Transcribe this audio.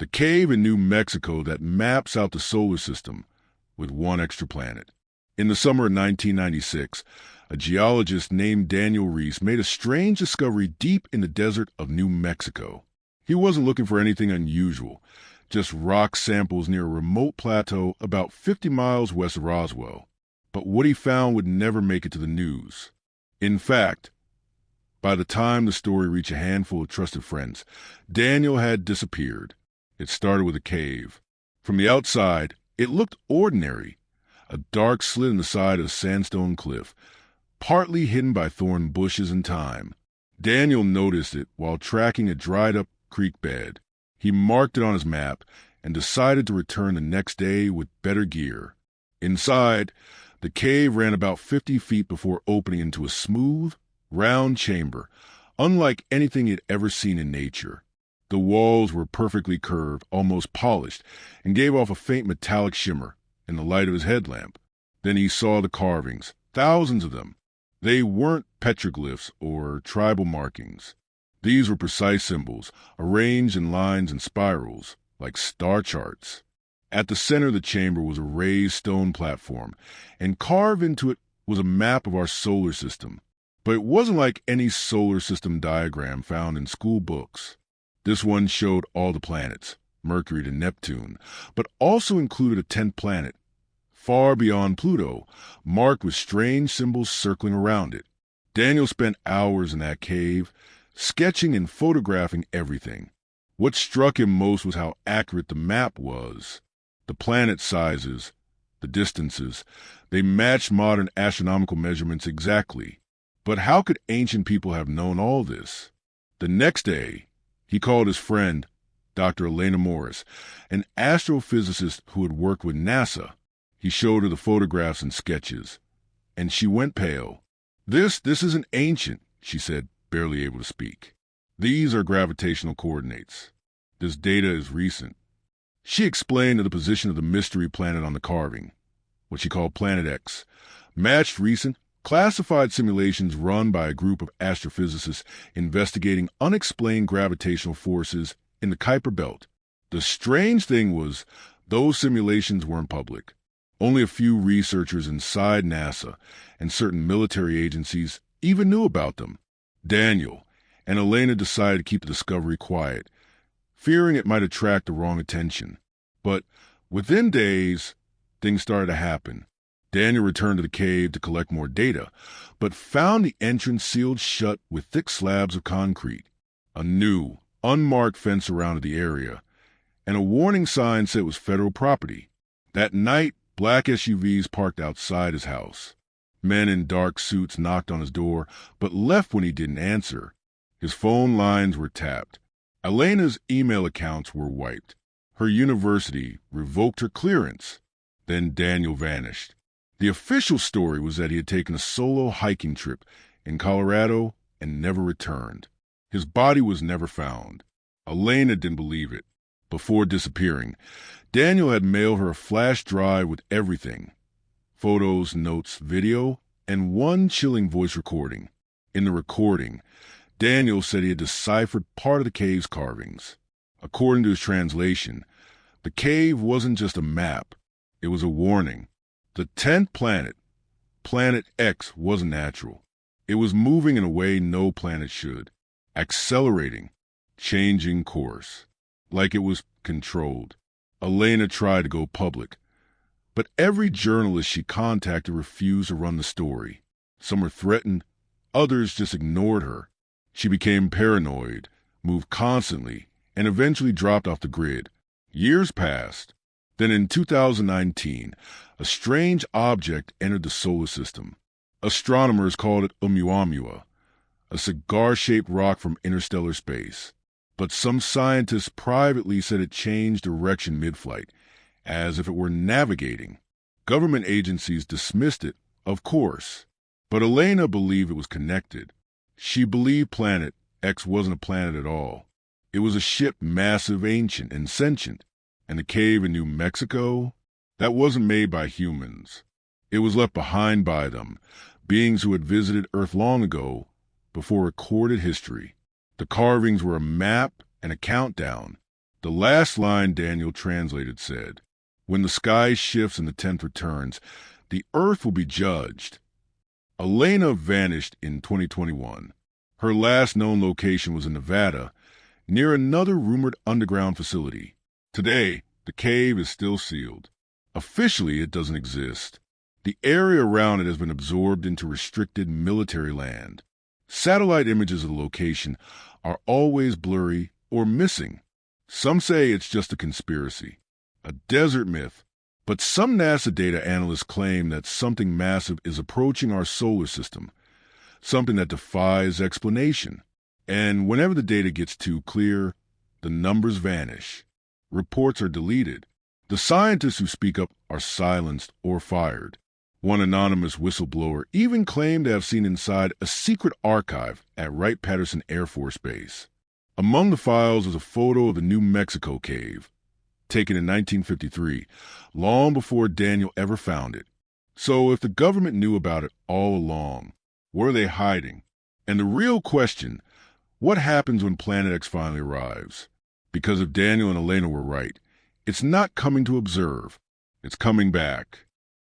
The cave in New Mexico that maps out the solar system with one extra planet. In the summer of 1996, a geologist named Daniel Reese made a strange discovery deep in the desert of New Mexico. He wasn't looking for anything unusual, just rock samples near a remote plateau about 50 miles west of Roswell. But what he found would never make it to the news. In fact, by the time the story reached a handful of trusted friends, Daniel had disappeared. It started with a cave. From the outside, it looked ordinary, a dark slit in the side of a sandstone cliff, partly hidden by thorn bushes and thyme. Daniel noticed it while tracking a dried-up creek bed. He marked it on his map and decided to return the next day with better gear. Inside, the cave ran about 50 feet before opening into a smooth, round chamber, unlike anything he had ever seen in nature. The walls were perfectly curved, almost polished, and gave off a faint metallic shimmer in the light of his headlamp. Then he saw the carvings, thousands of them. They weren't petroglyphs or tribal markings. These were precise symbols, arranged in lines and spirals, like star charts. At the center of the chamber was a raised stone platform, and carved into it was a map of our solar system. But it wasn't like any solar system diagram found in school books. This one showed all the planets, Mercury to Neptune, but also included a 10th planet, far beyond Pluto, marked with strange symbols circling around it. Daniel spent hours in that cave, sketching and photographing everything. What struck him most was how accurate the map was. The planet sizes, the distances, they matched modern astronomical measurements exactly. But how could ancient people have known all this? The next day, he called his friend, Dr. Elena Morris, an astrophysicist who had worked with NASA. He showed her the photographs and sketches, and she went pale. This isn't ancient," she said, barely able to speak. "These are gravitational coordinates. This data is recent." She explained that the position of the mystery planet on the carving, what she called Planet X, matched recent, classified simulations run by a group of astrophysicists investigating unexplained gravitational forces in the Kuiper Belt. The strange thing was, those simulations weren't public. Only a few researchers inside NASA and certain military agencies even knew about them. Daniel and Elena decided to keep the discovery quiet, fearing it might attract the wrong attention. But within days, things started to happen. Daniel returned to the cave to collect more data, but found the entrance sealed shut with thick slabs of concrete. A new, unmarked fence surrounded the area, and a warning sign said it was federal property. That night, black SUVs parked outside his house. Men in dark suits knocked on his door, but left when he didn't answer. His phone lines were tapped. Elena's email accounts were wiped. Her university revoked her clearance. Then Daniel vanished. The official story was that he had taken a solo hiking trip in Colorado and never returned. His body was never found. Elena didn't believe it. Before disappearing, Daniel had mailed her a flash drive with everything: photos, notes, video, and one chilling voice recording. In the recording, Daniel said he had deciphered part of the cave's carvings. According to his translation, the cave wasn't just a map, it was a warning. The 10th planet, Planet X, wasn't natural. It was moving in a way no planet should, accelerating, changing course, like it was controlled. Elena tried to go public, but every journalist she contacted refused to run the story. Some were threatened, others just ignored her. She became paranoid, moved constantly, and eventually dropped off the grid. Years passed. Then in 2019, a strange object entered the solar system. Astronomers called it Oumuamua, a cigar-shaped rock from interstellar space. But some scientists privately said it changed direction mid-flight, as if it were navigating. Government agencies dismissed it, of course. But Elena believed it was connected. She believed Planet X wasn't a planet at all. It was a ship massive, ancient, and sentient. And the cave in New Mexico, that wasn't made by humans. It was left behind by them, beings who had visited Earth long ago, before recorded history. The carvings were a map and a countdown. The last line Daniel translated said, "When the sky shifts and the 10th returns, the earth will be judged." Elena vanished in 2021. Her last known location was in Nevada, near another rumored underground facility. Today, the cave is still sealed. Officially, it doesn't exist. The area around it has been absorbed into restricted military land. Satellite images of the location are always blurry or missing. Some say it's just a conspiracy, a desert myth, but some NASA data analysts claim that something massive is approaching our solar system, something that defies explanation. And whenever the data gets too clear, the numbers vanish. Reports are deleted. The scientists who speak up are silenced or fired. One anonymous whistleblower even claimed to have seen inside a secret archive at Wright-Patterson Air Force Base. Among the files is a photo of the New Mexico cave, taken in 1953, long before Daniel ever found it. So if the government knew about it all along, what are they hiding? And the real question, what happens when Planet X finally arrives? Because if Daniel and Elena were right, it's not coming to observe, it's coming back.